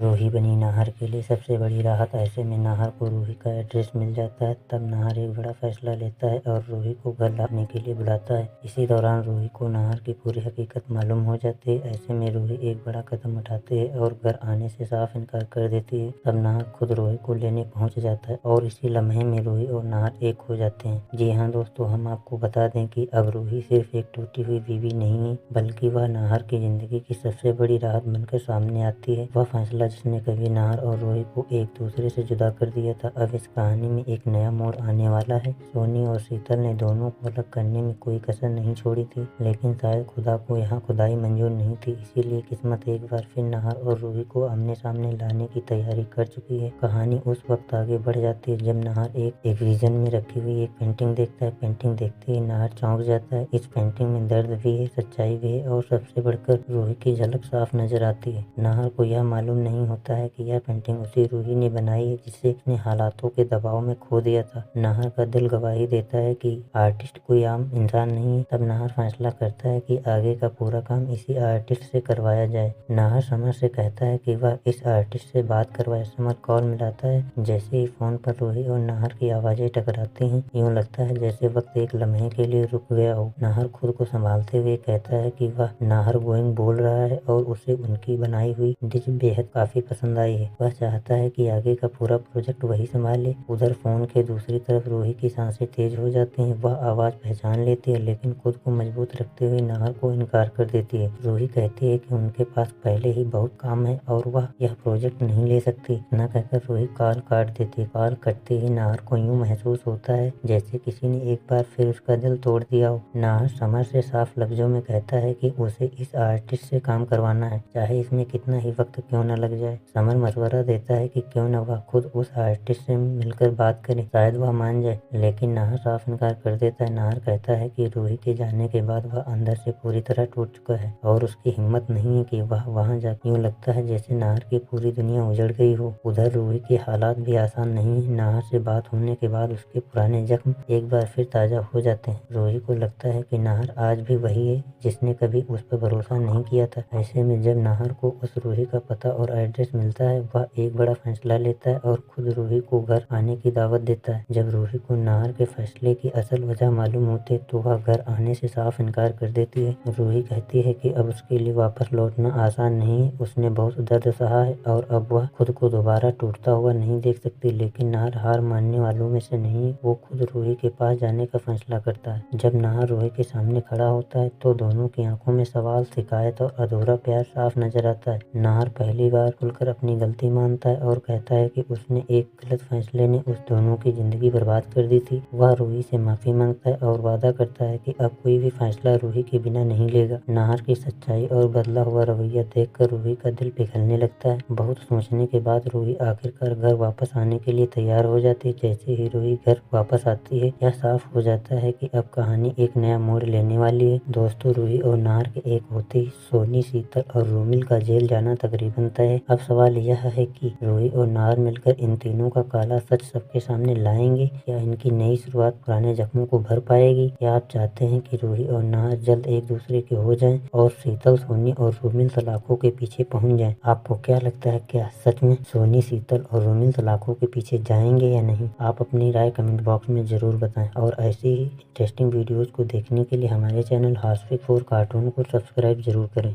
रूही बनी नाहर के लिए सबसे बड़ी राहत। ऐसे में नाहर को रूही का एड्रेस मिल जाता है। तब नाहर एक बड़ा फैसला लेता है और रूही को घर लाने के लिए बुलाता है। इसी दौरान रूही को नाहर की पूरी हकीकत मालूम हो जाती है। ऐसे में रूही एक बड़ा कदम उठाती है और घर आने से साफ इनकार कर देती है। तब नाहर खुद रूही को लेने पहुंच जाता है और इसी लम्हे में रूही और नाहर एक हो जाते हैं। जी हाँ दोस्तों, हम आपको बता दें कि अब रूही सिर्फ एक टूटी हुई बीवी नहीं है, बल्कि वह नाहर की जिंदगी की सबसे बड़ी राहत बनकर सामने आती है। वह फैसला जिसने कभी नाहर और रूही को एक दूसरे से जुदा कर दिया था, अब इस कहानी में एक नया मोड़ आने वाला है। सोनी और शीतल ने दोनों को अलग करने में कोई कसर नहीं छोड़ी थी, लेकिन शायद खुदा को यहाँ खुदाई मंजूर नहीं थी। इसीलिए किस्मत एक बार फिर नाहर और रूही को आमने सामने लाने की तैयारी कर चुकी है। कहानी उस वक्त आगे बढ़ जाती है जब नाहर एक विजन में रखी हुई एक पेंटिंग देखता है। पेंटिंग देखते ही नाहर चौंक जाता है। इस पेंटिंग में दर्द भी है, सच्चाई भी है और सबसे बढ़कर रूही की झलक साफ नजर आती है। नाहर को यह मालूम नहीं होता है कि यह पेंटिंग उसी रूही ने बनाई है जिसे उसने हालातों के दबाव में खो दिया था। नाहर का दिल गवाही देता है कि आर्टिस्ट कोई आम इंसान नहीं है। तब नाहर फैसला करता है कि आगे का पूरा काम इसी आर्टिस्ट से करवाया जाए। नाहर समर से कहता है कि वह इस आर्टिस्ट से बात करवाए। समर कॉल मिलाता है। जैसे ही फोन पर रूही और नाहर की आवाजें टकराती हैं, यूँ लगता है जैसे वक्त एक लम्हे के लिए रुक गया हो। नाहर खुद को संभालते हुए कहता है कि वह नाहर गोइंग बोल रहा है और उसे उनकी बनाई हुई डिश बेहद काफी पसंद आई है। वह चाहता है कि आगे का पूरा प्रोजेक्ट वही संभाले। उधर फोन के दूसरी तरफ रूही की सांसें तेज हो जाती हैं। वह आवाज पहचान लेती है, लेकिन खुद को मजबूत रखते हुए नाहर को इनकार कर देती है। रूही कहती है कि उनके पास पहले ही बहुत काम है और वह यह प्रोजेक्ट नहीं ले सकती। इतना कहकर रूही कॉल काट देती है। कॉल कटते ही नाहर को यूँ महसूस होता है जैसे किसी ने एक बार फिर उसका दिल तोड़ दिया हो। नाहर समर से साफ लफ्जों में कहता है कि उसे इस आर्टिस्ट से काम करवाना है, चाहे इसमें कितना ही वक्त क्यों न लग जाए। समर मशवरा देता है कि क्यों न वह खुद उस आर्टिस्ट से मिलकर बात करे, शायद वह मान जाए, लेकिन नाहर साफ इनकार कर देता है। नाहर कहता है कि रूही के जाने के बाद वह अंदर से पूरी तरह टूट चुका है और उसकी हिम्मत नहीं है कि वह वहाँ जाए। यूँ लगता है जैसे नाहर की पूरी दुनिया उजड़ गई हो। उधर रूही के हालात भी आसान नहीं है। नाहर से बात होने के बाद उसके पुराने जख्म एक बार फिर ताजा हो जाते हैं। रूही को लगता है कि नाहर आज भी वही है जिसने कभी उस पर भरोसा नहीं किया था। ऐसे में जब नाहर को उस रूही का पता और एड्रेस मिलता है, वह एक बड़ा फैसला लेता है और खुद रूही को घर आने की दावत देता है। जब रूही को नाहर के फैसले की असल वजह मालूम होती है तो वह घर आने से साफ इनकार कर देती है। रूही कहती है कि अब उसके लिए वापस लौटना आसान नहीं है। उसने बहुत दर्द सहा है और अब वह खुद को दोबारा टूटता हुआ नहीं देख सकती। लेकिन नाहर हार मानने वालों में से नहीं। वो खुद रूही के पास जाने का फैसला करता है। जब नाहर रूही के सामने खड़ा होता है तो दोनों की आंखों में सवाल, शिकायत और अधूरा प्यार साफ नजर आता है। नाहर पहली बार खुलकर अपनी गलती मानता है और कहता है कि उसने एक गलत फैसले ने उस दोनों की जिंदगी बर्बाद कर दी थी। वह रूही से माफी मांगता है और वादा करता है कि अब कोई भी फैसला रूही के बिना नहीं लेगा। नाहर की सच्चाई और बदला हुआ रवैया देखकर रूही का दिल पिघलने लगता है। बहुत सोचने के बाद रूही आखिरकार घर वापस आने के लिए तैयार हो जाती है। जैसे ही रूही घर वापस आती है, यह साफ हो जाता है कि अब कहानी एक नया मोड़ लेने वाली है। दोस्तों, रूही और नाहर के एक होते ही सोनी, शीतल और रोमिल का जेल जाना तकरीबन तय है। अब सवाल यह है कि रूही और नाहर मिलकर इन तीनों का काला सच सबके सामने लाएंगे या इनकी नई शुरुआत पुराने जख्मों को भर पाएगी। या आप चाहते हैं कि रूही और नाहर जल्द एक दूसरे के हो जाएं और शीतल, सोनी और रोमिल सलाखों के पीछे पहुंच जाएं? आपको क्या लगता है, क्या सच में सोनी, शीतल और रोमिल सलाखों के पीछे जाएंगे या नहीं? आप अपनी राय कमेंट बॉक्स में जरूर बताएं और ऐसे ही इंटरेस्टिंग वीडियोज को देखने के लिए हमारे चैनल हास्पिक4 कार्टून को सब्सक्राइब जरूर करें।